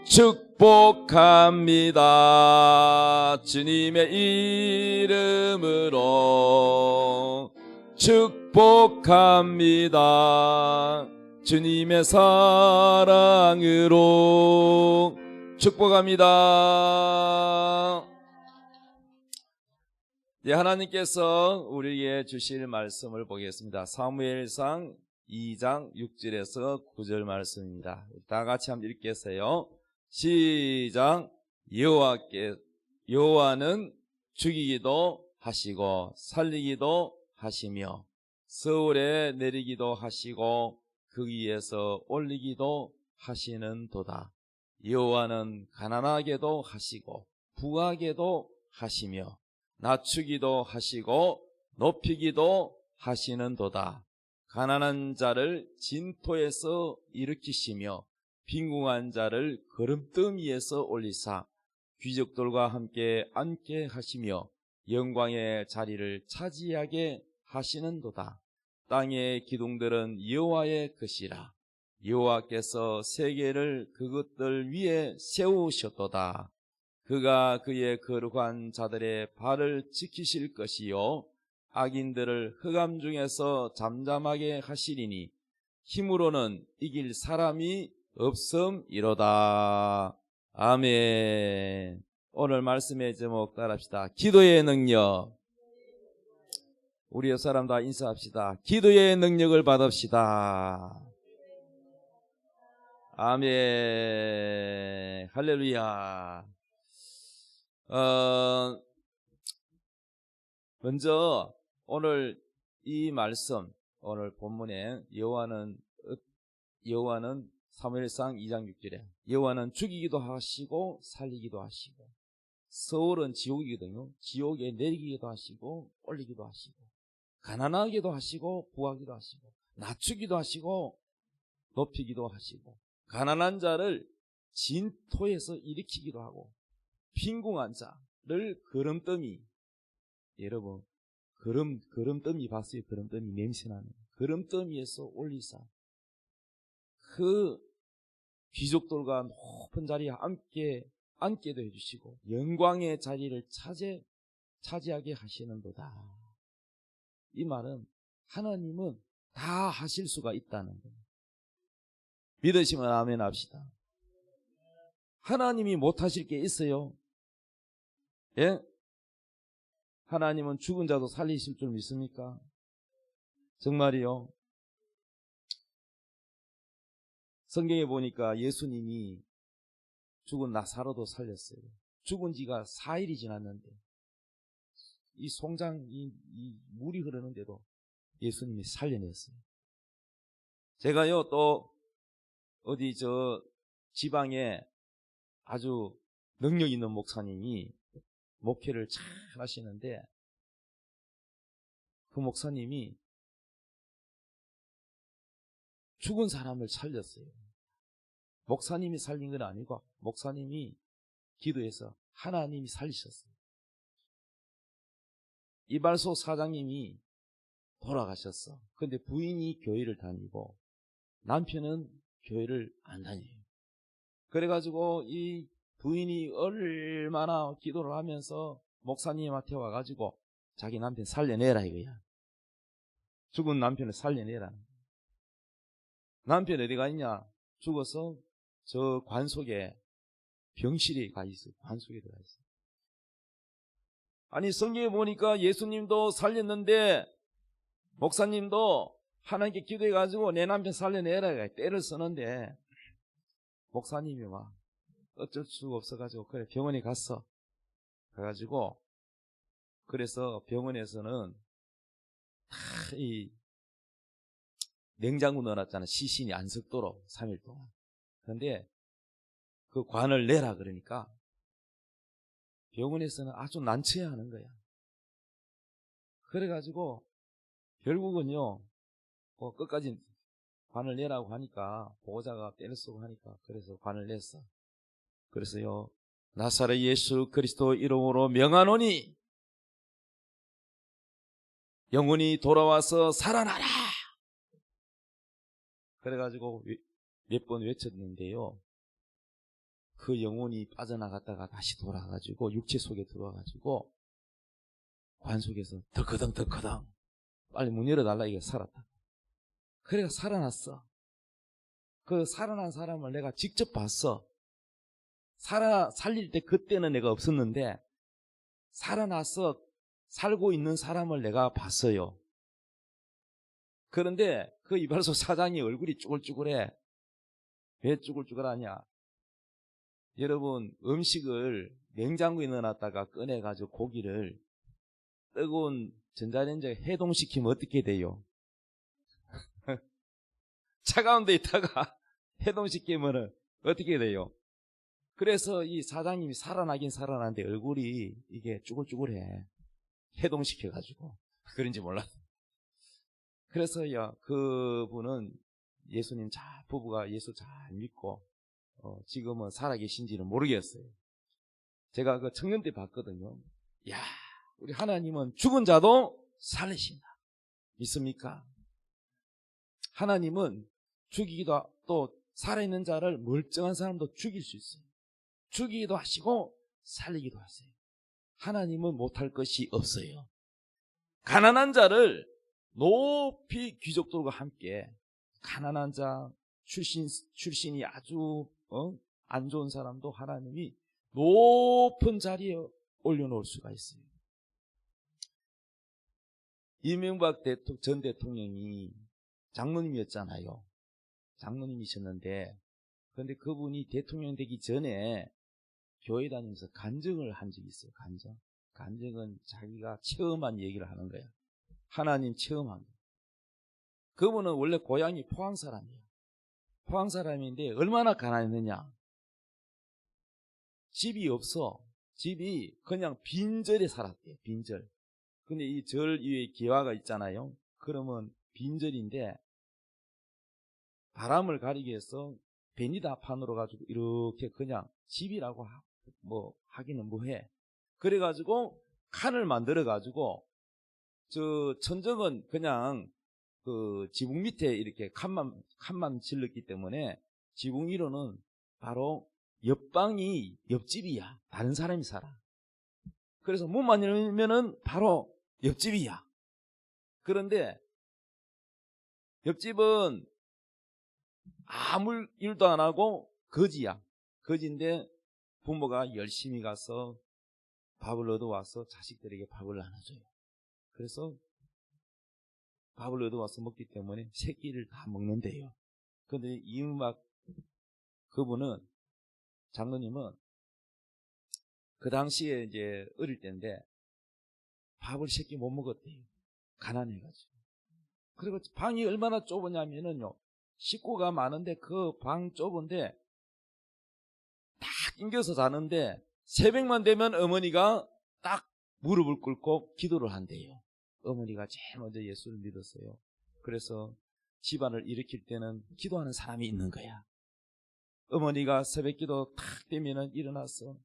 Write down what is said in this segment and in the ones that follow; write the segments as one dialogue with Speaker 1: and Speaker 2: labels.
Speaker 1: 축복합니다. 주님의 이름으로 축복합니다. 주님의 사랑으로 축복합니다. 예, 하나님께서 우리에게 주실 말씀을 보겠습니다. 사무엘상 2장 6절에서 9절 말씀입니다. 다 같이 한번 읽겠어요. 시작. 여호와는 죽이기도 하시고 살리기도 하시며 서울에 내리기도 하시고 그 위에서 올리기도 하시는도다. 여호와는 가난하게도 하시고 부하게도 하시며 낮추기도 하시고 높이기도 하시는도다. 가난한 자를 진토에서 일으키시며 빈궁한 자를 거름더미에서 올리사 귀족들과 함께 앉게 하시며 영광의 자리를 차지하게 하시는도다. 땅의 기둥들은 여호와의 것이라. 여호와께서 세계를 그것들 위에 세우셨도다. 그가 그의 거룩한 자들의 발을 지키실 것이요 악인들을 흑암 중에서 잠잠하게 하시리니 힘으로는 이길 사람이 없음이로다. 아멘. 오늘 말씀의 제목 따라합시다. 기도의 능력. 우리 옆 사람 다 인사합시다. 기도의 능력을 받읍시다. 아멘. 할렐루야. 먼저 오늘 이 말씀, 오늘 본문에 여호와는 사무엘상 2장 6절에 여호와는 죽이기도 하시고 살리기도 하시고 서울은 지옥이거든요. 지옥에 내리기도 하시고 올리기도 하시고 가난하기도 하시고 부하기도 하시고 낮추기도 하시고 높이기도 하시고 가난한 자를 진토에서 일으키기도 하고 빈궁한 자를 거름더미, 여러분 거름더미 봤어요? 거름더미 냄새나는 거름더미에서 올리사 그 귀족들과 높은 자리에 앉게도 해주시고 영광의 자리를 차지하게 하시는도다. 이 말은 하나님은 다 하실 수가 있다는 거예요. 믿으시면 아멘 합시다. 하나님이 못하실 게 있어요? 예? 하나님은 죽은 자도 살리실 줄 믿습니까? 정말이요? 성경에 보니까 예수님이 죽은 나사로도 살렸어요. 죽은 지가 4일이 지났는데 이 송장 이 물이 흐르는데도 예수님이 살려냈어요. 제가요 또 어디 저 지방에 아주 능력 있는 목사님이 목회를 잘 하시는데 그 목사님이 죽은 사람을 살렸어요. 목사님이 살린 건 아니고 목사님이 기도해서 하나님이 살리셨어요. 이발소 사장님이 돌아가셨어. 근데 부인이 교회를 다니고 남편은 교회를 안 다녀요. 그래가지고 이 부인이 얼마나 기도를 하면서 목사님한테 와가지고 자기 남편 살려내라 이거야. 죽은 남편을 살려내라. 남편 어디 가 있냐? 죽어서 저 관 속에 병실에 가 있어요. 관 속에 들어가 있어요. 아니 성경에 보니까 예수님도 살렸는데 목사님도 하나님께 기도해가지고 내 남편 살려내라 때를 쓰는데 목사님이 막 어쩔 수가 없어가지고 그래 병원에 갔어. 가가지고 그래서 병원에서는 다 이 냉장고 넣어놨잖아. 시신이 안 썩도록 3일 동안. 그런데 그 관을 내라 그러니까 병원에서는 아주 난처해하는 거야. 그래가지고 결국은요 끝까지 관을 내라고 하니까 보호자가 때를 쓰고 하니까 그래서 관을 냈어. 그래서요 나사렛 예수 그리스도 이름으로 명하노니 영혼이 돌아와서 살아나라. 그래가지고 몇 번 외쳤는데요 그 영혼이 빠져나갔다가 다시 돌아가지고 육체 속에 들어와가지고 관 속에서 덜커덩 빨리 문 열어달라. 이게 살았다. 그래가 살아났어. 그 살아난 사람을 내가 직접 봤어. 살릴 때 그때는 내가 없었는데 살아나서 살고 있는 사람을 내가 봤어요. 그런데 그 이발소 사장이 얼굴이 쭈글쭈글해. 왜 쭈글쭈글하냐? 여러분, 음식을 냉장고에 넣어놨다가 꺼내가지고 고기를 뜨거운 전자레인지에 해동시키면 어떻게 돼요? 차가운 데 있다가 해동시키면 어떻게 돼요? 그래서 이 사장님이 살아나긴 살아났는데 얼굴이 이게 쭈글쭈글해. 해동시켜가지고. 그런지 몰라. 그래서요, 그분은 예수님 부부가 예수 잘 믿고, 지금은 살아계신지는 모르겠어요. 제가 그 청년 때 봤거든요. 야, 우리 하나님은 죽은 자도 살리신다. 믿습니까? 하나님은 죽이기도 또 살아있는 자를 멀쩡한 사람도 죽일 수 있어요. 죽이기도 하시고 살리기도 하세요. 하나님은 못할 것이 없어요. 가난한 자를 높이 귀족들과 함께 가난한 자 출신이 아주 안 좋은 사람도 하나님이 높은 자리에 올려놓을 수가 있어요. 이명박 전 대통령이 장로님이었잖아요. 장로님이셨는데 그런데 그분이 대통령 되기 전에 교회 다니면서 간증을 한 적이 있어요. 간증은 자기가 체험한 얘기를 하는 거야. 하나님 체험한 거야. 그분은 원래 고향이 포항 사람이에요. 포항 사람인데 얼마나 가난했느냐. 집이 없어. 집이 그냥 빈절에 살았대요. 빈절. 근데 이 절 위에 기와가 있잖아요. 그러면 빈절인데 바람을 가리기 위해서 베니다판으로 가지고 이렇게 그냥 집이라고 뭐 하기는 뭐해. 그래가지고 칸을 만들어 가지고 저 천정은 그냥 그 지붕 밑에 이렇게 칸만 질렀기 때문에 지붕 위로는 바로 옆방이 옆집이야. 다른 사람이 살아. 그래서 문만 열면은 바로 옆집이야. 그런데 옆집은 아무 일도 안 하고 거지야. 거지인데 부모가 열심히 가서 밥을 얻어와서 자식들에게 밥을 나눠줘요. 그래서 밥을 얻어와서 먹기 때문에 새끼를 다 먹는데요. 그런데 이음악 그분은 장로님은 그 당시에 이제 어릴 때인데 밥을 새끼 못 먹었대요. 가난해가지고. 그리고 방이 얼마나 좁으냐면은요. 식구가 많은데 그 방 좁은데 딱 낑겨서 자는데 새벽만 되면 어머니가 딱 무릎을 꿇고 기도를 한대요. 어머니가 제일 먼저 예수를 믿었어요. 그래서 집안을 일으킬 때는 기도하는 사람이 있는 거야. 어머니가 새벽 기도 탁 되면은 일어나서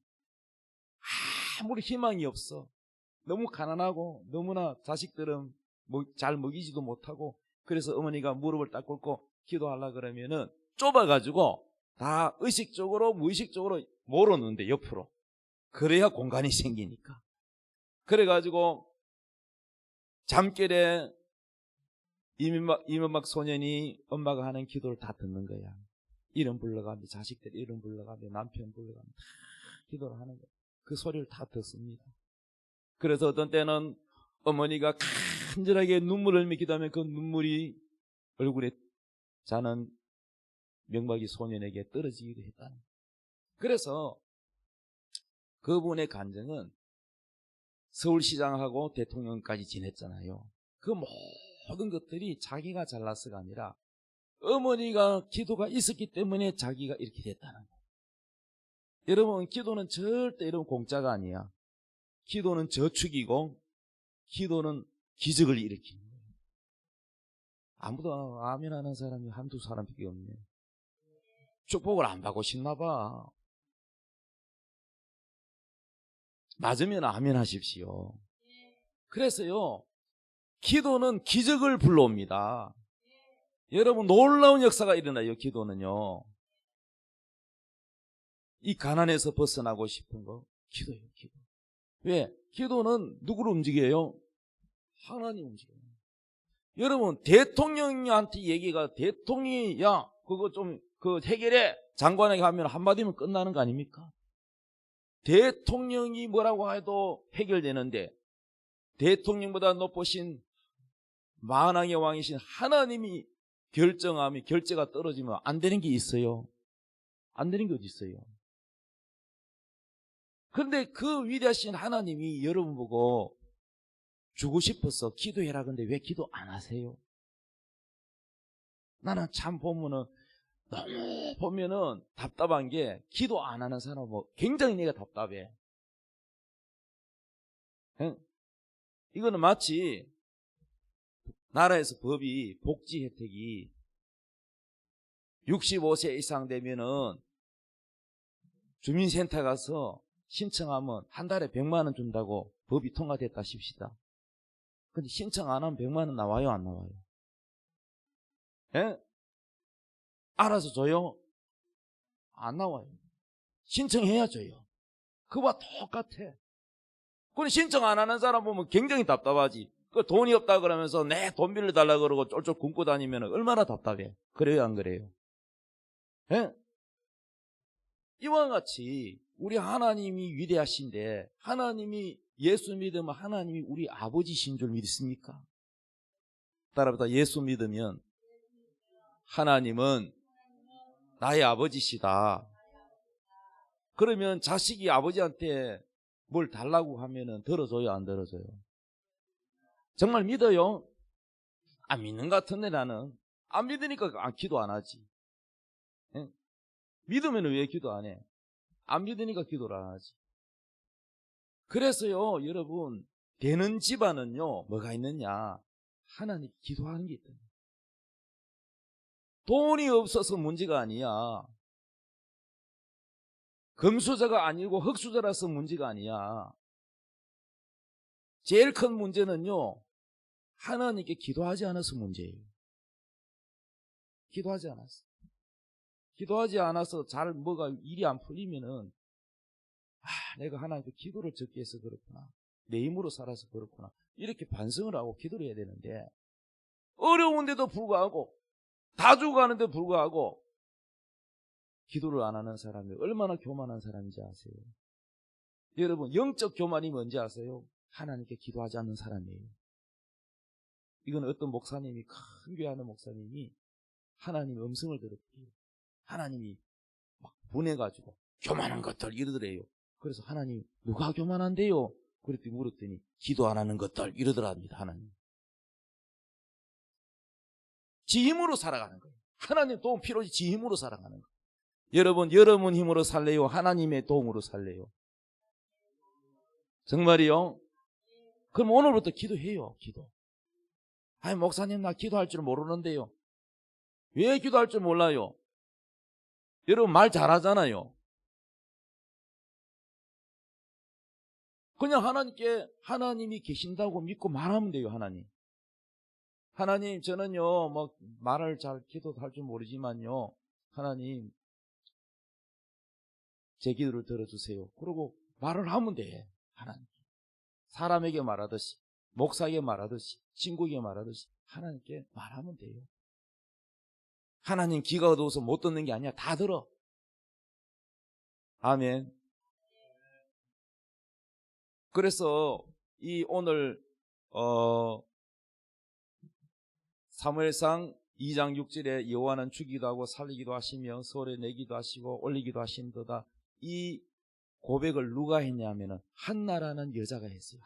Speaker 1: 아무리 희망이 없어. 너무 가난하고 너무나 자식들은 잘 먹이지도 못하고 그래서 어머니가 무릎을 딱 꿇고 기도하려고 그러면은 좁아가지고 다 의식적으로 무의식적으로 몰아넣는데 옆으로. 그래야 공간이 생기니까. 그래가지고 잠결에 이명박 소년이 엄마가 하는 기도를 다 듣는 거야. 이름 불러가며 자식들 이름 불러가며 남편 불러가며 다 기도를 하는 거야. 그 소리를 다 듣습니다. 그래서 어떤 때는 어머니가 간절하게 눈물을 흘리며 기도하면 그 눈물이 얼굴에 자는 명박이 소년에게 떨어지기도 했다는 거예요. 그래서 그분의 간증은 서울시장하고 대통령까지 지냈잖아요. 그 모든 것들이 자기가 잘났어가 아니라 어머니가 기도가 있었기 때문에 자기가 이렇게 됐다는 거예요. 여러분 기도는 절대 여러분 공짜가 아니야. 기도는 저축이고 기도는 기적을 일으키는 거예요. 아무도 아멘 하는 사람이 한두 사람밖에 없네. 축복을 안 받고 싶나 봐. 맞으면 아멘 하십시오. 그래서요 기도는 기적을 불러옵니다. 여러분 놀라운 역사가 일어나요. 기도는요. 이 가난에서 벗어나고 싶은 거 기도예요. 기도. 왜? 기도는 누구를 움직여요? 하나님 움직여요. 여러분 대통령한테 얘기가 대통령이 야 그거 좀 해결해 장관에게 하면 한마디면 끝나는 거 아닙니까? 대통령이 뭐라고 해도 해결되는데 대통령보다 높으신 만왕의 왕이신 하나님이 결정하면 결제가 떨어지면 안 되는 게 있어요. 안 되는 게 어디 있어요. 그런데 그 위대하신 하나님이 여러분 보고 주고 싶어서 기도해라. 근데 왜 기도 안 하세요? 나는 참 보면은 너무 보면은 답답한 게 기도 안 하는 사람은 굉장히 내가 답답해. 응? 이거는 마치 나라에서 법이 복지 혜택이 65세 이상 되면은 주민센터 가서 신청하면 한 달에 100만 원 준다고 법이 통과됐다 싶시다. 근데 신청 안 하면 100만 원 나와요, 안 나와요? 예? 알아서 줘요? 안 나와요. 신청해야 줘요. 그와 똑같아. 그런데 신청 안 하는 사람 보면 굉장히 답답하지. 그 돈이 없다 그러면서 내 돈 빌려달라 그러고 쫄쫄 굶고 다니면 얼마나 답답해. 그래요, 안 그래요? 예? 이와 같이 우리 하나님이 위대하신데 하나님이 예수 믿으면 하나님이 우리 아버지신 줄 믿습니까? 따라붙어 예수 믿으면 하나님은 나의 아버지시다. 그러면 자식이 아버지한테 뭘 달라고 하면은 들어줘요, 안 들어줘요? 정말 믿어요? 안 믿는 것 같은데 나는 안 믿으니까 기도 안 하지. 예? 믿으면 왜 기도 안 해? 안 믿으니까 기도를 안 하지. 그래서요, 여러분, 되는 집안은요, 뭐가 있느냐? 하나님 기도하는 게 있다. 돈이 없어서 문제가 아니야. 금수저가 아니고 흙수저라서 문제가 아니야. 제일 큰 문제는요, 하나님께 기도하지 않아서 문제예요. 기도하지 않았어. 기도하지 않아서 잘 뭐가 일이 안 풀리면은 내가 하나님께 기도를 적게 해서 그렇구나. 내 힘으로 살아서 그렇구나. 이렇게 반성을 하고 기도를 해야 되는데 어려운데도 불구하고 다 죽어가는데 불구하고 기도를 안 하는 사람이 얼마나 교만한 사람인지 아세요? 여러분 영적 교만이 뭔지 아세요? 하나님께 기도하지 않는 사람이에요. 이건 어떤 목사님이 큰 교회 하는 목사님이 하나님의 음성을 들었대요. 하나님이 막 분해가지고 교만한 것들 이러더래요. 그래서 하나님 누가 교만한데요? 그랬더니 물었더니 기도 안 하는 것들 이러더랍니다. 하나님 지 힘으로 살아가는 거예요. 하나님 도움 필요 없이 지 힘으로 살아가는 거예요. 여러분 힘으로 살래요? 하나님의 도움으로 살래요? 정말이요? 그럼 오늘부터 기도해요. 기도. 아니 목사님 나 기도할 줄 모르는데요. 왜 기도할 줄 몰라요? 여러분 말 잘하잖아요. 그냥 하나님이 계신다고 믿고 말하면 돼요. 하나님 저는요 뭐 말을 잘 기도할 줄 모르지만요 하나님 제 기도를 들어주세요. 그러고 말을 하면 돼. 하나님 사람에게 말하듯이 목사에게 말하듯이 친구에게 말하듯이 하나님께 말하면 돼요. 하나님 귀가 어두워서 못 듣는 게 아니야. 다 들어. 아멘. 그래서 이 오늘 사무엘상 2장 6절에 여호와는 주기도 하고 살리기도 하시며 서울에 내기도 하시고 올리기도 하신도다. 이 고백을 누가 했냐면은 한나라는 여자가 했어요.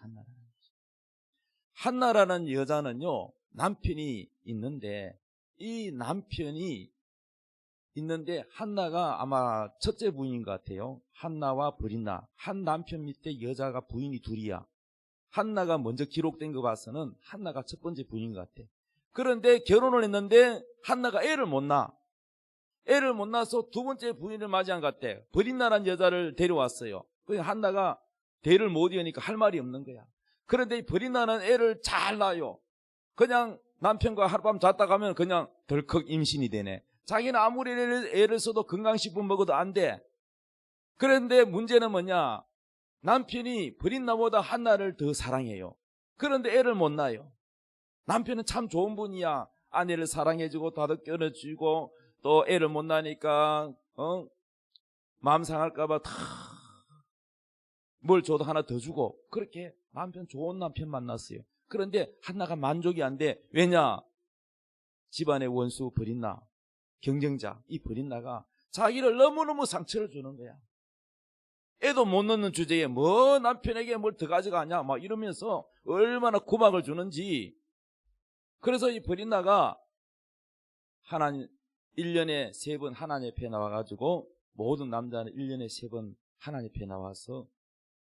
Speaker 1: 한나라는 여자는요 남편이 있는데 이 남편이 있는데 한나가 아마 첫째 부인인 것 같아요. 한나와 브린나 한 남편 밑에 여자가 부인이 둘이야. 한나가 먼저 기록된 거 봐서는 한나가 첫 번째 부인인 것 같아. 그런데 결혼을 했는데 한나가 애를 못 낳아. 애를 못 낳아서 두 번째 부인을 맞이한 것 같아. 브린나라는 여자를 데려왔어요. 그래서 한나가 대를 못 이으니까 할 말이 없는 거야. 그런데 이 브린나는 애를 잘 낳아요. 그냥 남편과 하룻밤 잤다 가면 그냥 덜컥 임신이 되네. 자기는 아무리 애를 써도 건강식품 먹어도 안 돼. 그런데 문제는 뭐냐? 남편이 버린 나보다 한나를 더 사랑해요. 그런데 애를 못 낳아요. 남편은 참 좋은 분이야. 아내를 사랑해주고 다독여주고 또 애를 못 낳으니까 마음 상할까봐 다 뭘 줘도 하나 더 주고 그렇게 남편 좋은 남편 만났어요. 그런데 한나가 만족이 안 돼. 왜냐? 집안의 원수 버린 나, 경쟁자 이 버린 나가 자기를 너무너무 상처를 주는 거야. 애도 못 낳는 주제에 뭐 남편에게 뭘 더 가져가냐 막 이러면서 얼마나 구박을 주는지. 그래서 이 버린 나가 하나님 1년에 3번 하나님 앞에 나와가지고 모든 남자는 1년에 3번 하나님 앞에 나와서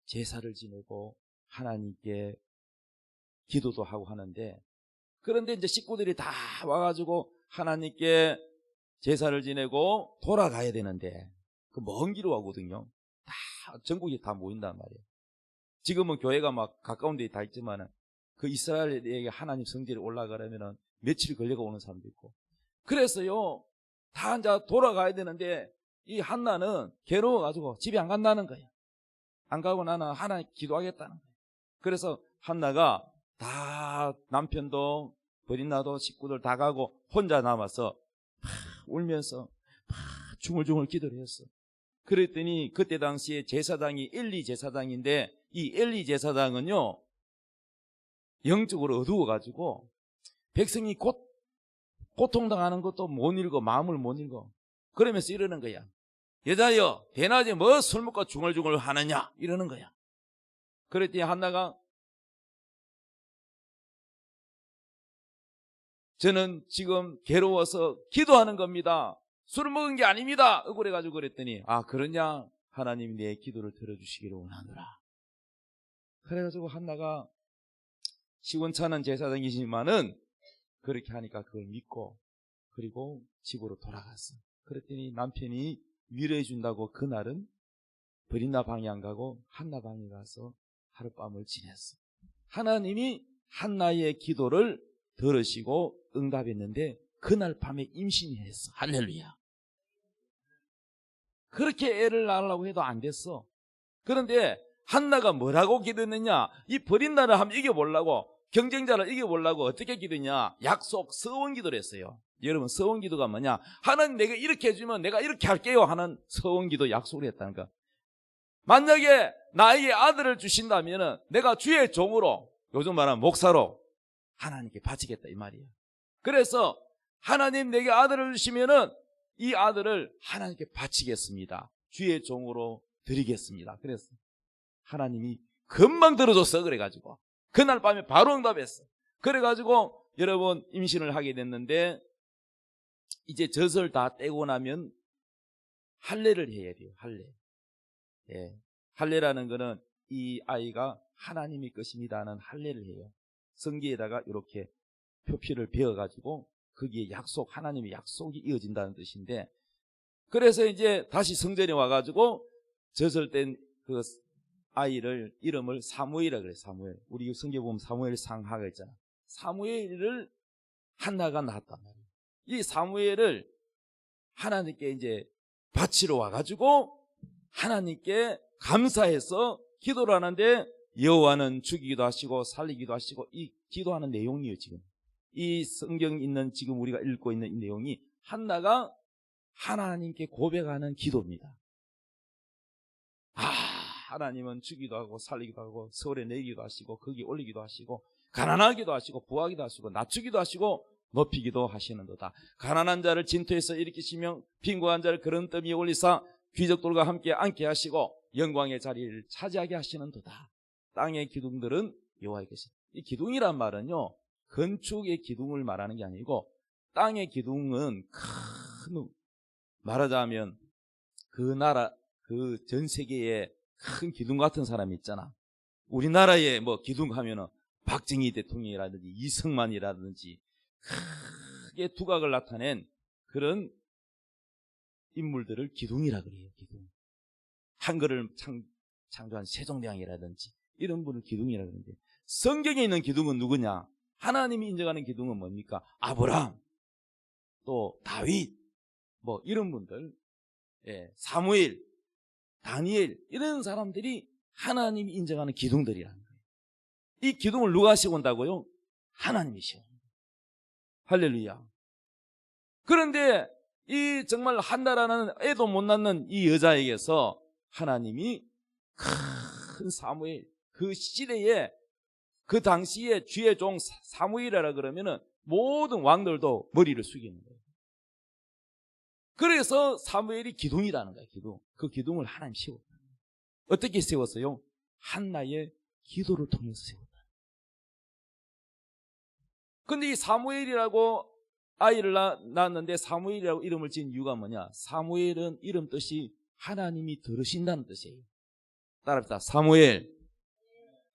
Speaker 1: 제사를 지내고 하나님께 기도도 하고 하는데, 그런데 이제 식구들이 다 와가지고 하나님께 제사를 지내고 돌아가야 되는데 그 먼 길로 가거든요. 다 전국이 다 모인단 말이에요. 지금은 교회가 막 가까운 데 다 있지만은 그 이스라엘에게 하나님 성전에 올라가려면은 며칠 걸려가 오는 사람도 있고. 그래서요 다 이제 돌아가야 되는데 이 한나는 괴로워가지고 집에 안 간다는 거예요. 안 가고 나는 하나님 기도하겠다는 거예요. 그래서 한나가 다 남편도 버린 나도 식구들 다 가고 혼자 남아서 울면서 중얼중얼 기도를 했어. 그랬더니 그때 당시에 제사장이 엘리 제사장인데 이 엘리 제사장은요 영적으로 어두워가지고 백성이 고통당하는 것도 못 읽어, 마음을 못 읽어. 그러면서 이러는 거야. 여자여 대낮에 뭐 술 먹고 중얼중얼 하느냐 이러는 거야. 그랬더니 한나가 저는 지금 괴로워서 기도하는 겁니다. 술 먹은 게 아닙니다. 억울해가지고 그랬더니 아 그러냐? 하나님이 내 기도를 들어주시기를 원하노라. 그래가지고 한나가 시원찮은 제사장이지만은 그렇게 하니까 그걸 믿고 그리고 집으로 돌아갔어. 그랬더니 남편이 위로해 준다고 그날은 버린나 방에 안 가고 한나 방에 가서 하룻밤을 지냈어. 하나님이 한나의 기도를 들으시고 응답했는데 그날 밤에 임신이 했어. 할렐루야. 그렇게 애를 낳으려고 해도 안 됐어. 그런데 한나가 뭐라고 기도했느냐? 이 버린 나를 한번 이겨보려고, 경쟁자를 이겨보려고 어떻게 기도했냐? 약속 서원 기도를 했어요. 여러분 서원 기도가 뭐냐? 하나님 내가 이렇게 해주면 내가 이렇게 할게요 하는 서원 기도 약속을 했다는 거. 만약에 나에게 아들을 주신다면 내가 주의 종으로, 요즘 말하면 목사로 하나님께 바치겠다 이 말이에요. 그래서 하나님 내게 아들을 주시면은 이 아들을 하나님께 바치겠습니다. 주의 종으로 드리겠습니다. 그래서 하나님이 금방 들어줬어. 그래가지고 그날 밤에 바로 응답했어. 그래가지고 여러분 임신을 하게 됐는데 이제 젖을 다 떼고 나면 할례를 해야 돼요. 할례. 예. 할례라는 거는 이 아이가 하나님의 것입니다 하는 할례를 해요. 성기에다가 이렇게 표피를 베어가지고 거기에 약속, 하나님의 약속이 이어진다는 뜻인데, 그래서 이제 다시 성전에 와가지고 젖을 뗀 그 아이를 이름을 사무엘이라 그래요. 사무엘. 우리 성경에 보면 사무엘 상하가 있잖아. 사무엘을 한나가 낳았단 말이에요. 이 사무엘을 하나님께 이제 바치러 와가지고 하나님께 감사해서 기도를 하는데 여호와는 죽이기도 하시고 살리기도 하시고, 이 기도하는 내용이에요. 지금 이 성경 있는 지금 우리가 읽고 있는 이 내용이 한나가 하나님께 고백하는 기도입니다. 하나님은 주기도 하고 살리기도 하고 서울에 내기도 하시고 거기 올리기도 하시고 가난하기도 하시고 부하기도 하시고 낮추기도 하시고 높이기도 하시는도다. 가난한 자를 진토에서 일으키시며 빈곤한 자를 그런 뜸 위에 올리사 귀족들과 함께 앉게 하시고 영광의 자리를 차지하게 하시는도다. 땅의 기둥들은 여호와의 것이다. 이 기둥이란 말은요 건축의 기둥을 말하는 게 아니고 땅의 기둥은 큰, 말하자면 그 나라 그 전 세계에 큰 기둥 같은 사람이 있잖아. 우리나라에 뭐 기둥 하면은 박정희 대통령이라든지 이승만이라든지 크게 두각을 나타낸 그런 인물들을 기둥이라 그래요. 기둥. 한글을 창조한 세종대왕이라든지 이런 분을 기둥이라 그러는데, 성경에 있는 기둥은 누구냐? 하나님이 인정하는 기둥은 뭡니까? 아브라함, 또 다윗, 뭐 이런 분들, 예, 사무엘, 다니엘 이런 사람들이 하나님이 인정하는 기둥들이라는 거예요. 이 기둥을 누가 세운다고요? 하나님이 세운다. 할렐루야. 그런데 이 정말 한나라는 애도 못 낳는 이 여자에게서 하나님이 큰 사무엘, 그 시대에 그 당시에 주의 종 사무엘이라 그러면은 모든 왕들도 머리를 숙이는 거예요. 그래서 사무엘이 기둥이라는 거예요. 기둥. 그 기둥을 하나님 세웠다. 어떻게 세웠어요? 한나의 기도를 통해서 세웠다. 근데 이 사무엘이라고 아이를 낳았는데 사무엘이라고 이름을 지은 이유가 뭐냐? 사무엘은 이름 뜻이 하나님이 들으신다는 뜻이에요. 따라합시다. 사무엘,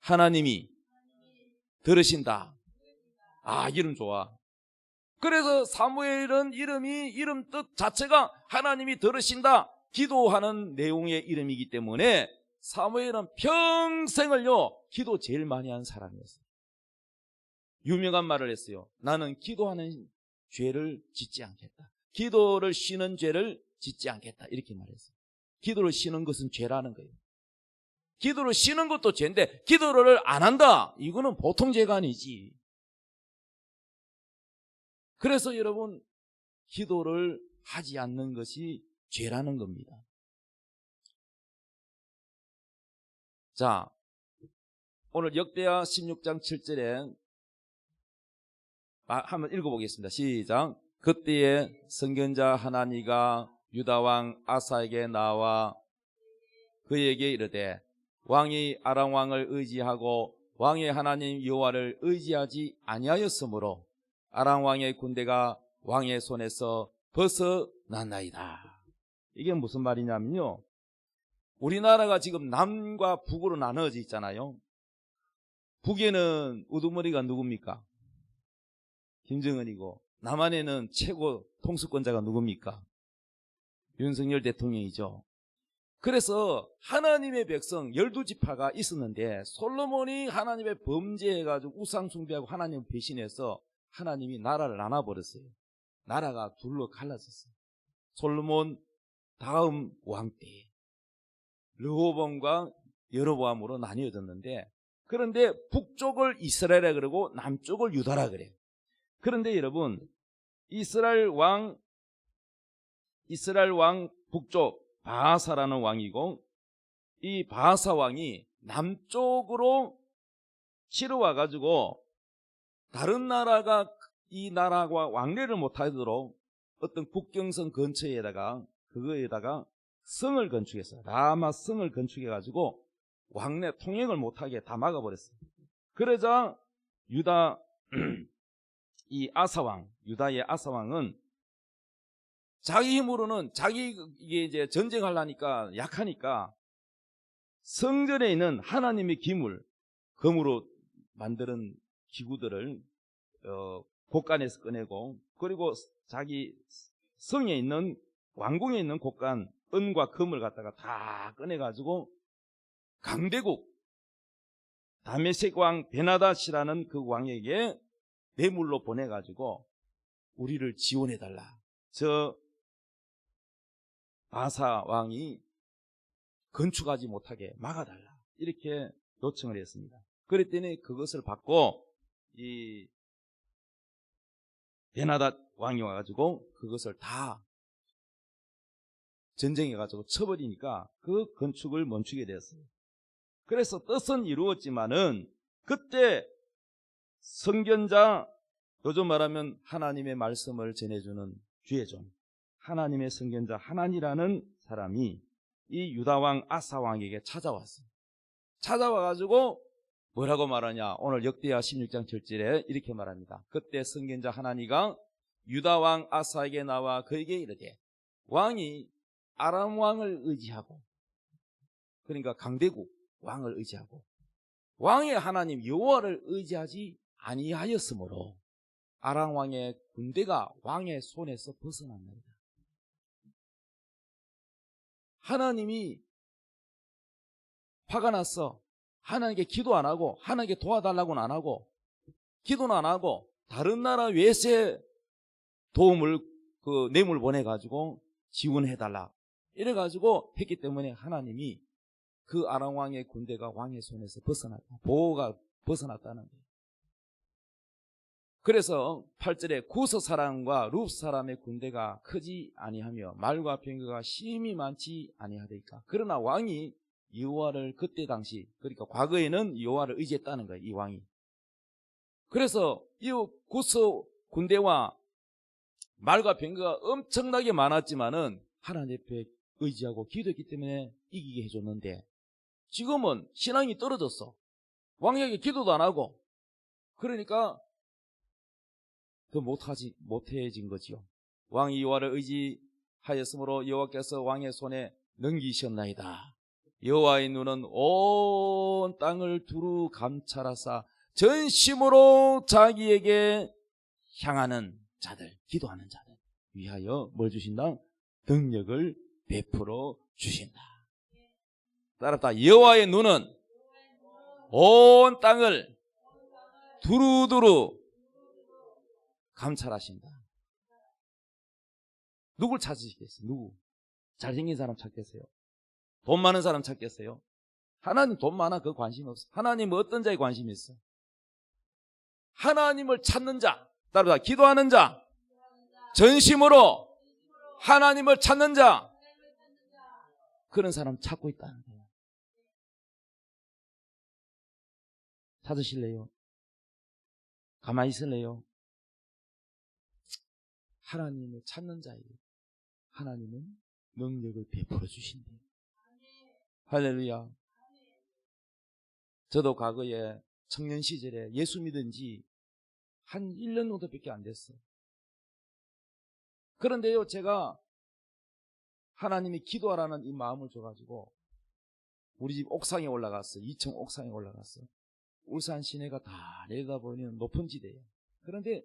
Speaker 1: 하나님이 들으신다. 아, 이름 좋아. 그래서 사무엘은 이름 뜻 자체가 하나님이 들으신다, 기도하는 내용의 이름이기 때문에 사무엘은 평생을요 기도 제일 많이 한 사람이었어요. 유명한 말을 했어요. 나는 기도하는 죄를 짓지 않겠다. 기도를 쉬는 죄를 짓지 않겠다. 이렇게 말했어요. 기도를 쉬는 것은 죄라는 거예요. 기도를 쉬는 것도 죄인데 기도를 안 한다, 이거는 보통 죄가 아니지. 그래서 여러분, 기도를 하지 않는 것이 죄라는 겁니다. 자, 오늘 역대하 16장 7절에 한번 읽어보겠습니다. 시작. 그때에 선견자 하나니가 유다왕 아사에게 나와 그에게 이르되 왕이 아람 왕을 의지하고 왕의 하나님 여호와를 의지하지 아니하였으므로 아람 왕의 군대가 왕의 손에서 벗어났나이다. 이게 무슨 말이냐면요, 우리나라가 지금 남과 북으로 나눠져 있잖아요. 북에는 우두머리가 누굽니까? 김정은이고, 남한에는 최고 통수권자가 누굽니까? 윤석열 대통령이죠. 그래서 하나님의 백성 12지파가 있었는데 솔로몬이 하나님의 범죄해가지고 우상숭배하고 하나님을 배신해서 하나님이 나라를 나눠버렸어요. 나라가 둘로 갈라졌어요. 솔로몬 다음 왕 때 르호보암과 여로보암으로 나뉘어졌는데, 그런데 북쪽을 이스라엘이라 그러고 남쪽을 유다라 그래요. 그런데 여러분, 이스라엘 왕 북쪽 바하사라는 왕이고, 이 바하사 왕이 남쪽으로 치러와 가지고 다른 나라가 이 나라와 왕래를 못하도록 어떤 국경선 근처에다가 그거에다가 성을 건축했어요. 라마 성을 건축해 가지고 왕래 통행을 못하게 다 막아버렸어요. 그러자 유다 이 아사왕, 유다의 아사왕은 자기 힘으로는 이게 이제 전쟁하려니까 약하니까 성전에 있는 하나님의 기물, 금으로 만드는 기구들을 곳간에서 꺼내고, 그리고 자기 성에 있는 왕궁에 있는 곳간 은과 금을 갖다가 다 꺼내가지고 강대국 다메섹 왕 베나닷이라는 그 왕에게 뇌물로 보내가지고 우리를 지원해달라, 저 바사 왕이 건축하지 못하게 막아달라, 이렇게 요청을 했습니다. 그랬더니 그것을 받고 이 베나닷 왕이 와가지고 그것을 다 전쟁해가지고 쳐버리니까 그 건축을 멈추게 되었어요. 그래서 뜻은 이루었지만은 그때 선견자, 요즘 말하면 하나님의 말씀을 전해주는 주의 종, 하나님의 선견자 하나니라는 사람이 이 유다왕 아사왕에게 찾아왔어요. 찾아와가지고 뭐라고 말하냐, 오늘 역대하 16장 7절에 이렇게 말합니다. 그때 선견자 하나니가 유다왕 아사에게 나와 그에게 이르되 왕이 아람 왕을 의지하고, 그러니까 강대국 왕을 의지하고 왕의 하나님 여호와를 의지하지 아니하였으므로 아람 왕의 군대가 왕의 손에서 벗어났나이다. 하나님이 화가 났어. 하나님께 기도 안 하고, 하나님께 도와달라고는 안 하고, 기도는 안 하고 다른 나라 외세 도움을 그 뇌물 보내가지고 지원해달라 이래가지고 했기 때문에 하나님이 그 아람 왕의 군대가 왕의 손에서 벗어났다. 보호가 벗어났다는 거예요. 그래서 8절에 구스 사람과 룹 사람의 군대가 크지 아니하며 말과 병거가 심히 많지 아니하리까. 그러나 왕이 여호와를 그때 당시, 그러니까 과거에는 여호와를 의지했다는 거예요. 이 왕이. 그래서 이 구스 군대와 말과 병거가 엄청나게 많았지만은 하나님 앞에 의지하고 기도했기 때문에 이기게 해줬는데, 지금은 신앙이 떨어졌어. 왕에게 기도도 안 하고. 그러니까 더 못해진 거지요. 왕이 여호와를 의지하였으므로 여호와께서 왕의 손에 넘기셨나이다. 여호와의 눈은 온 땅을 두루 감찰하사 전심으로 자기에게 향하는 자들, 기도하는 자들 위하여 뭘 주신다? 능력을 베풀어 주신다. 따랐다. 여호와의 눈은 온 땅을 두루두루 감찰하신다. 누굴 찾으시겠어요? 누구? 잘생긴 사람 찾겠어요? 돈 많은 사람 찾겠어요? 하나님 돈 많아 그 관심 없어. 하나님 어떤 자에 관심이 있어? 하나님을 찾는 자, 따르다 기도하는 자, 전심으로 하나님을 찾는 자, 그런 사람 찾고 있다는 거예요. 찾으실래요? 가만히 있을래요? 하나님을 찾는 자에게 하나님은 능력을 베풀어 주신대요. 할렐루야. 저도 과거에 청년 시절에 예수 믿은 지 한 1년 정도밖에 안 됐어요. 그런데요, 제가 하나님이 기도하라는 이 마음을 줘가지고 우리 집 옥상에 올라갔어요. 2층 옥상에 올라갔어요. 울산 시내가 다 내려다보는 높은 지대예요. 그런데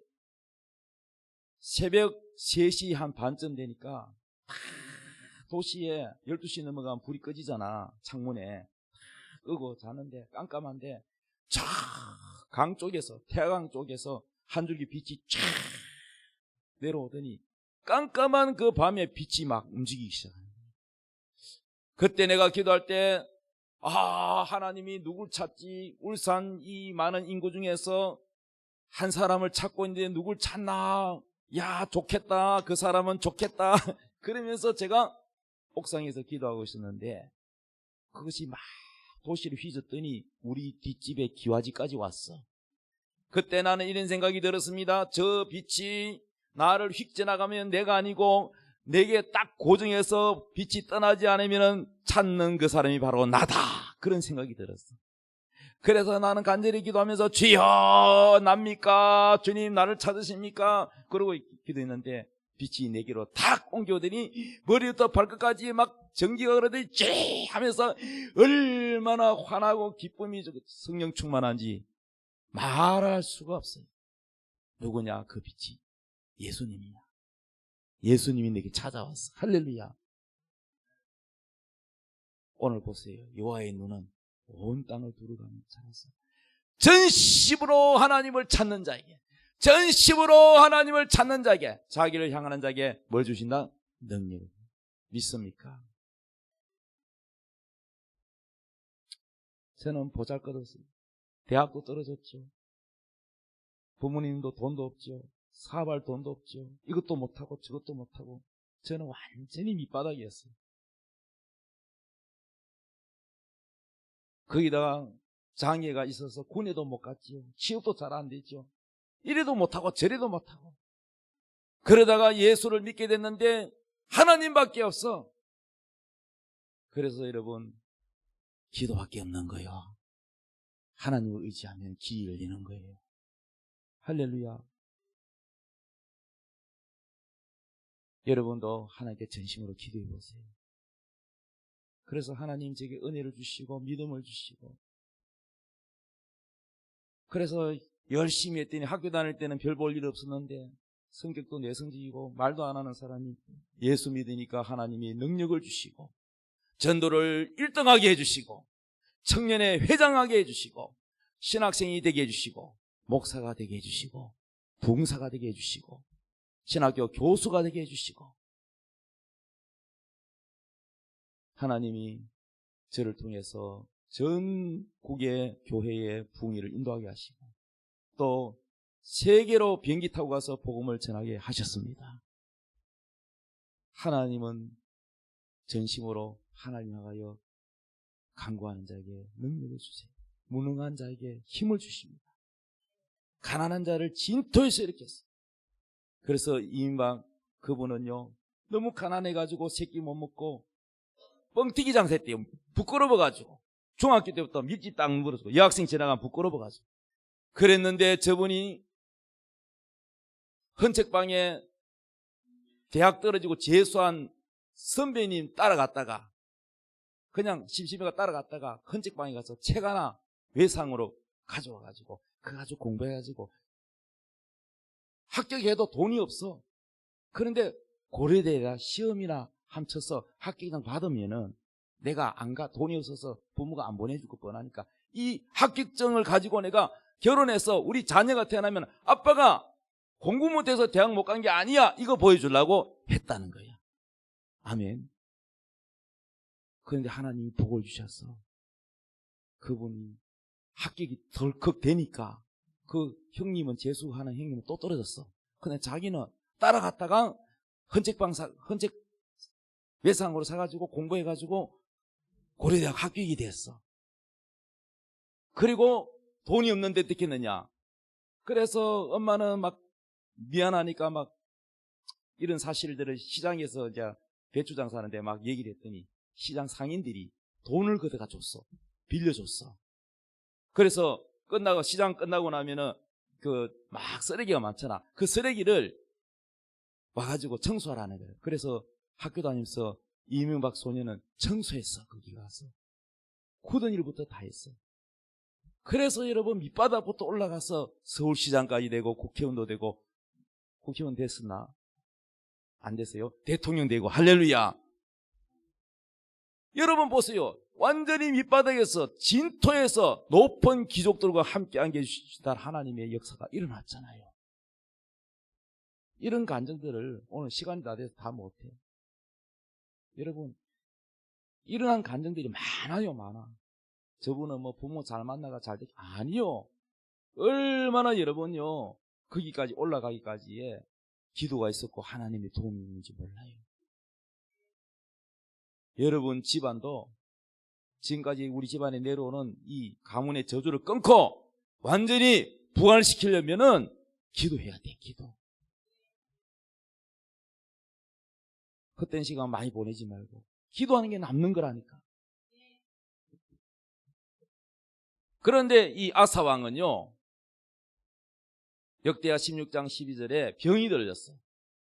Speaker 1: 새벽 3시 한 반쯤 되니까 도시에 12시 넘어가면 불이 꺼지잖아. 창문에 끄고 자는데 깜깜한데 저 강 쪽에서, 태화강 쪽에서 한 줄기 빛이 쫙 내려오더니 깜깜한 그 밤에 빛이 막 움직이기 시작해요. 그때 내가 기도할 때 하나님이 누굴 찾지? 울산 이 많은 인구 중에서 한 사람을 찾고 있는데 누굴 찾나? 야, 좋겠다. 그 사람은 좋겠다. 그러면서 제가 옥상에서 기도하고 있었는데 그것이 막 도시를 휘젓더니 우리 뒷집에 기와지까지 왔어. 그때 나는 이런 생각이 들었습니다. 저 빛이 나를 휙 지나가면 내가 아니고 내게 딱 고정해서 빛이 떠나지 않으면 찾는 그 사람이 바로 나다. 그런 생각이 들었어. 그래서 나는 간절히 기도하면서 주여 납니까? 주님 나를 찾으십니까? 그러고 기도했는데 빛이 내게로 탁 옮겨오더니 머리부터 발끝까지 막 전기가 흐르더니 찌릿 하면서 얼마나 환하고 기쁨이 성령 충만한지 말할 수가 없어요. 누구냐? 그 빛이 예수님이야. 예수님이 내게 찾아왔어. 할렐루야. 오늘 보세요. 여호와의 눈은 온 땅을 두루가며 찾았어. 전심으로 하나님을 찾는 자에게, 전심으로 하나님을 찾는 자에게, 자기를 향하는 자에게 뭘 주신다? 능력을. 믿습니까? 저는 보잘것없어요. 대학도 떨어졌죠. 부모님도 돈도 없죠. 사업할 돈도 없죠. 이것도 못하고 저것도 못하고 저는 완전히 밑바닥이었어요. 거기다가 장애가 있어서 군에도 못 갔지요. 취업도 잘 안 됐죠. 이래도 못하고 저래도 못하고 그러다가 예수를 믿게 됐는데 하나님밖에 없어. 그래서 여러분 기도밖에 없는 거예요. 하나님을 의지하면 길이 열리는 거예요. 할렐루야. 여러분도 하나님께 전심으로 기도해 보세요. 그래서 하나님 제게 은혜를 주시고 믿음을 주시고, 그래서 열심히 했더니 학교 다닐 때는 별 볼 일 없었는데 성격도 내성적이고 말도 안 하는 사람이 예수 믿으니까 하나님이 능력을 주시고 전도를 1등하게 해주시고 청년회 회장하게 해주시고 신학생이 되게 해주시고 목사가 되게 해주시고 부흥사가 되게 해주시고 신학교 교수가 되게 해주시고 하나님이 저를 통해서 전국의 교회의 부흥회를 인도하게 하시고 또 세계로 비행기 타고 가서 복음을 전하게 하셨습니다. 하나님은 전심으로 하나님 향하여 간구하는 자에게 능력을 주세요. 무능한 자에게 힘을 주십니다. 가난한 자를 진토에서 일으켰어요. 그래서 이민박 그분은요 너무 가난해가지고 새끼 못 먹고 뻥튀기 장사했대요. 부끄러워가지고 중학교 때부터 밀집 땅 물었고 여학생 지나가면 부끄러워가지고 그랬는데 저분이 헌책방에 대학 떨어지고 재수한 선배님 따라갔다가 그냥 심심해가 따라갔다가 헌책방에 가서 책 하나 외상으로 가져와가지고 그거 가지고 공부해가지고 합격해도 돈이 없어. 그런데 고려대에다 시험이나 함쳐서 합격장 받으면은 내가 안 가, 돈이 없어서 부모가 안 보내줄 것 뻔하니까 이 합격증을 가지고 내가 결혼해서 우리 자녀가 태어나면 아빠가 공부 못해서 대학 못 간 게 아니야 이거 보여주려고 했다는 거야. 아멘. 그런데 하나님이 복을 주셔서 그분이 합격이 덜컥 되니까 그 형님은 재수하는 형님은 또 떨어졌어. 근데 자기는 따라갔다가 헌책 외상으로 사가지고 공부해가지고 고려대학 합격이 됐어. 그리고 돈이 없는데 어떻게 했느냐. 그래서 엄마는 막 미안하니까 막 이런 사실들을 시장에서 이제 배추 장사하는데 막 얘기를 했더니 시장 상인들이 돈을 걷어가 줬어. 빌려줬어. 그래서 시장 끝나고 나면은 막 쓰레기가 많잖아. 그 쓰레기를 와가지고 청소하라는 거예요. 그래서 학교 다니면서 이명박 소년은 청소했어. 거기 가서 굳은 일부터 다 했어. 그래서 여러분 밑바닥부터 올라가서 서울시장까지 되고 국회의원도 되고 국회의원 됐으나 안 됐어요. 대통령 되고 할렐루야. 여러분 보세요. 완전히 밑바닥에서 진토에서 높은 귀족들과 함께 안겨주시다 하나님의 역사가 일어났잖아요. 이런 간증들을 오늘 시간이 다 돼서 다 못해. 여러분 일어난 간증들이 많아요. 많아. 저분은 뭐 부모 잘 만나가 잘 되지 아니요. 얼마나 여러분요 거기까지 올라가기까지에 기도가 있었고 하나님의 도움이 있는지 몰라요. 여러분 집안도 지금까지 우리 집안에 내려오는 이 가문의 저주를 끊고 완전히 부활시키려면은 기도해야 돼. 기도. 헛된 시간 많이 보내지 말고 기도하는 게 남는 거라니까. 그런데 이 아사 왕은요 역대하 16장 12절에 병이 들렸어.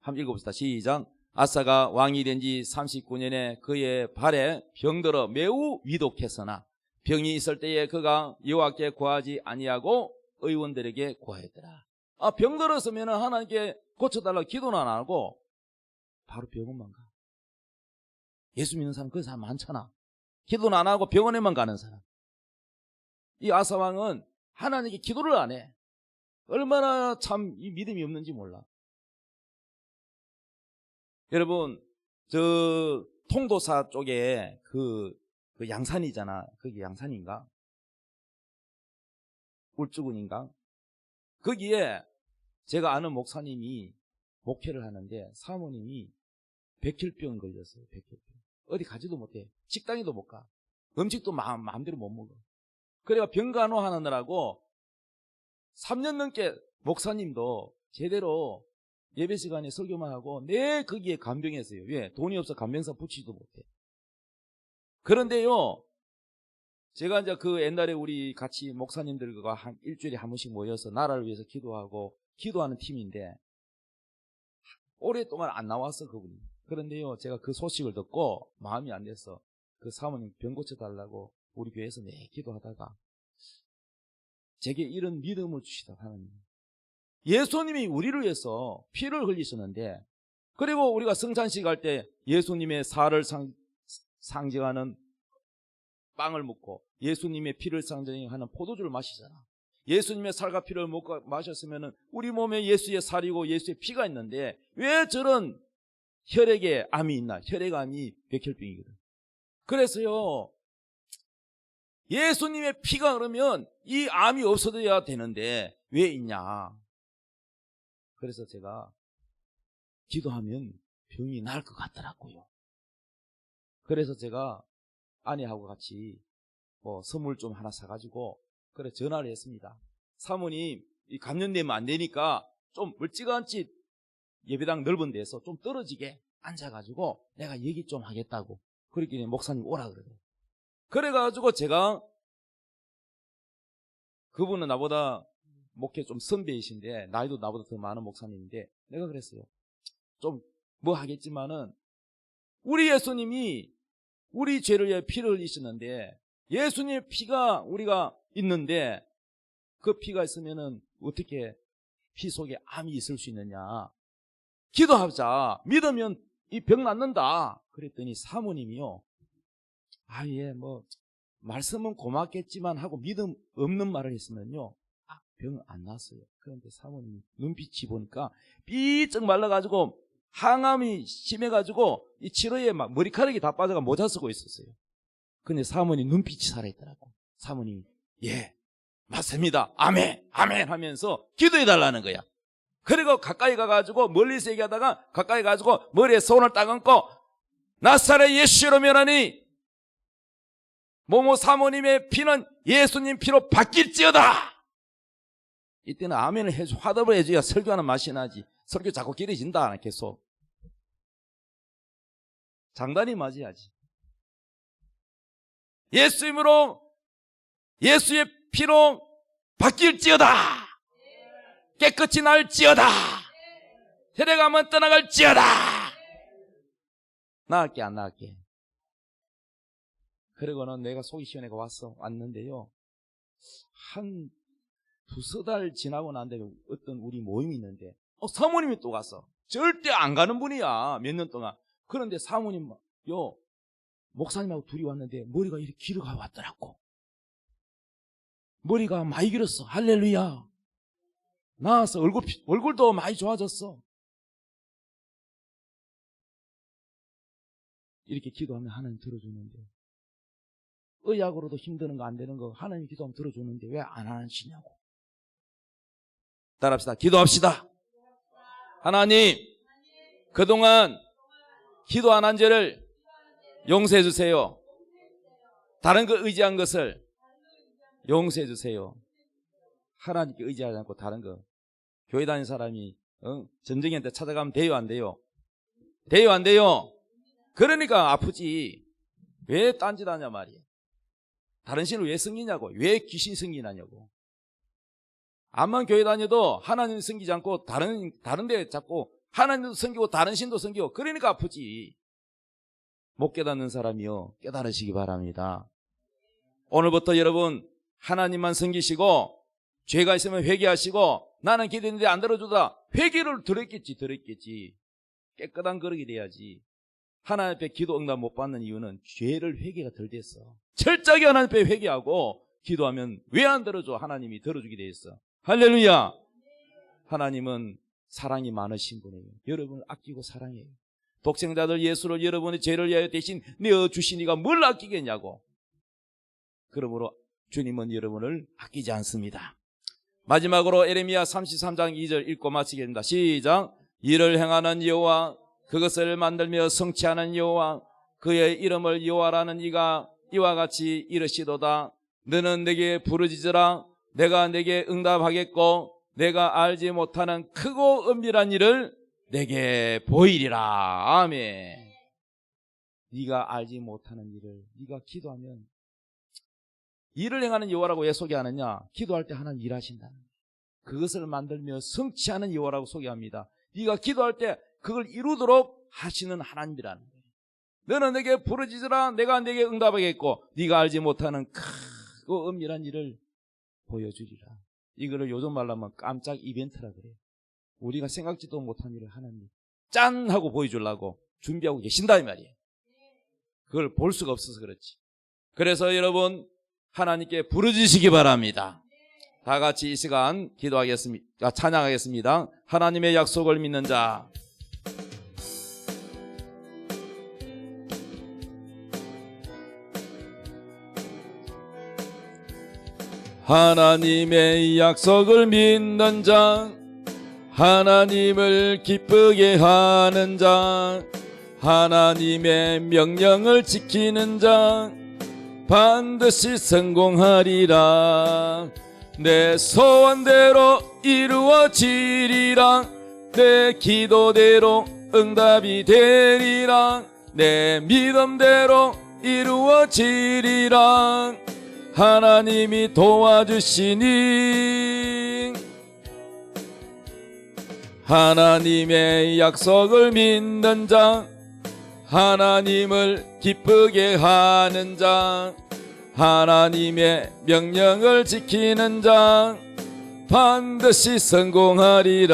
Speaker 1: 한번 읽어봅시다. 시작. 아사가 왕이 된 지 39년에 그의 발에 병들어 매우 위독했으나 병이 있을 때에 그가 여호와께 구하지 아니하고 의원들에게 구하였더라. 병들었으면 하나님께 고쳐달라고 기도는 안 하고 바로 병원만 가. 예수 믿는 사람 그런 사람 많잖아. 기도는 안 하고 병원에만 가는 사람. 이 아사 왕은 하나님께 기도를 안 해. 얼마나 참 이 믿음이 없는지 몰라. 여러분 저 통도사 쪽에 그 양산이잖아. 그게 양산인가? 울주군인가? 거기에 제가 아는 목사님이 목회를 하는데 사모님이 백혈병 걸렸어요. 백혈병. 어디 가지도 못해. 식당에도 못 가. 음식도 마음대로 못 먹어. 그래가 병간호하느라고 3년 넘게 목사님도 제대로 예배 시간에 설교만 하고 내 거기에 간병했어요. 왜? 돈이 없어 간병사 붙이지도 못해. 그런데요 제가 이제 그 옛날에 우리 같이 목사님들과 한 일주일에 한 번씩 모여서 나라를 위해서 기도하는 팀인데 오랫동안 안 나왔어 그분이. 그런데요 제가 그 소식을 듣고 마음이 안 돼서 그 사모님 병 고쳐달라고 우리 교회에서 내 기도하다가 제게 이런 믿음을 주시다 하나님. 예수님이 우리를 위해서 피를 흘리셨는데 그리고 우리가 성찬식 할 때 예수님의 살을 상징하는 빵을 먹고 예수님의 피를 상징하는 포도주를 마시잖아. 예수님의 살과 피를 먹고 마셨으면 우리 몸에 예수의 살이고 예수의 피가 있는데 왜 저런 혈액에 암이 있나? 혈액암이 백혈병이거든. 그래서요, 예수님의 피가 흐르면 이 암이 없어져야 되는데 왜 있냐. 그래서 제가 기도하면 병이 나을 것 같더라고요. 그래서 제가 아내하고 같이 선물 좀 하나 사가지고 그래 전화를 했습니다. 사모님, 이 감염되면 안 되니까 좀 멀찌감치 예배당 넓은 데서 좀 떨어지게 앉아가지고 내가 얘기 좀 하겠다고. 그랬더니 목사님 오라 그래요. 그래가지고 제가, 그분은 나보다 목회 좀 선배이신데 나이도 나보다 더 많은 목사님인데 내가 그랬어요. 좀 뭐 하겠지만은 우리 예수님이 우리 죄를 위해 피를 흘리시는데 예수님의 피가 우리가 있는데 그 피가 있으면은 어떻게 피 속에 암이 있을 수 있느냐. 기도하자. 믿으면 이 병 낫는다. 그랬더니 사모님이요. 예, 말씀은 고맙겠지만 하고 믿음 없는 말을 했으면요. 병 안 났어요. 그런데 사모님이 눈빛이 보니까 삐쩍 말라가지고 항암이 심해가지고 이 치료에 막 머리카락이 다 빠져가 모자 쓰고 있었어요. 근데 사모님 눈빛이 살아있더라고. 사모님이 예, 맞습니다. 아멘, 아멘 하면서 기도해달라는 거야. 그리고 가까이 가가지고 멀리서 얘기하다가 가까이 가가지고 머리에 손을 딱 얹고 나사렛 예수로 면하니 모모 사모님의 피는 예수님 피로 바뀔지어다. 이때는 아멘을 해줘, 화답을 해줘야 설교하는 맛이 나지. 설교 자꾸 길어진다 계속. 장단이 맞아야지. 예수님으로 예수의 피로 바뀔지어다. 깨끗이 날지어다. 혈액암은 떠나갈지어다. 나을게 안 나을게. 그러고는 내가 속이 시원해가 왔는데요. 한 두세 달 지나고 난 다음에 어떤 우리 모임이 있는데 사모님이 또 갔어. 절대 안 가는 분이야. 몇 년 동안. 그런데 사모님 목사님하고 둘이 왔는데 머리가 이렇게 길어가 왔더라고. 머리가 많이 길었어. 할렐루야. 나와서 얼굴도 많이 좋아졌어. 이렇게 기도하면 하나님 들어주는데, 의학으로도 힘드는 거 안 되는 거 하나님 기도하면 들어주는데 왜 안 하시냐고. 따라합시다. 기도합시다. 하나님, 그동안 기도 안 한 죄를 용서해 주세요. 다른 거 의지한 것을 용서해 주세요. 하나님께 의지하지 않고 다른 거. 교회 다니는 사람이 점쟁이한테 찾아가면 돼요, 안 돼요? 돼요, 안 돼요? 그러니까 아프지. 왜 딴짓 하냐 말이에요. 다른 신을 왜 섬기냐고. 왜 귀신 섬기냐고. 암만 교회 다녀도 하나님 섬기지 않고 다른 데 자꾸 하나님도 섬기고 다른 신도 섬기고 그러니까 아프지. 못 깨닫는 사람이요, 깨달으시기 바랍니다. 오늘부터 여러분 하나님만 섬기시고 죄가 있으면 회개하시고 나는 기도했는데 안 들어주다. 회개를 들었겠지. 깨끗한 거룩이 돼야지. 하나님 앞에 기도 응답 못 받는 이유는 죄를 회개가 덜 됐어. 철저하게 하나님 앞에 회개하고 기도하면 왜 안 들어줘? 하나님이 들어주게 돼 있어. 할렐루야. 하나님은 사랑이 많으신 분이에요. 여러분을 아끼고 사랑해요. 독생자들 예수를 여러분의 죄를 위하여 대신 내어주시니까 뭘 아끼겠냐고. 그러므로 주님은 여러분을 아끼지 않습니다. 마지막으로 에레미야 33장 2절 읽고 마치겠습니다. 시작. 이를 행하는 여호와, 그것을 만들며 성취하는 여호와, 그의 이름을 여호와라는 이가 이와 같이 이르시도다. 너는 내게 부르짖으라. 내가 내게 응답하겠고 내가 알지 못하는 크고 은밀한 일을 내게 보이리라. 아멘. 네가 알지 못하는 일을 네가 기도하면, 일을 행하는 여호와라고 왜 소개하느냐? 기도할 때 하나님 일하신다는 거예요. 그것을 만들며 성취하는 여호와라고 소개합니다. 네가 기도할 때 그걸 이루도록 하시는 하나님이라는 거예요. 너는 내게 부르짖으라. 내가 내게 응답하겠고 네가 알지 못하는 크고 은밀한 일을 보여주리라. 이거를 요즘 말로 하면 깜짝 이벤트라 그래요. 우리가 생각지도 못한 일을 하나님 짠 하고 보여주려고 준비하고 계신다 이 말이에요. 그걸 볼 수가 없어서 그렇지. 그래서 여러분 하나님께 부르짖으시기 바랍니다. 다 같이 이 시간 기도하겠습니다. 찬양하겠습니다. 하나님의 약속을 믿는 자. 하나님의 약속을 믿는 자, 하나님을 기쁘게 하는 자, 하나님의 명령을 지키는 자 반드시 성공하리라. 내 소원대로 이루어지리라. 내 기도대로 응답이 되리라. 내 믿음대로 이루어지리라. 하나님이 도와주시니 하나님의 약속을 믿는 자, 하나님을 기쁘게 하는 자, 하나님의 명령을 지키는 자 반드시 성공하리라.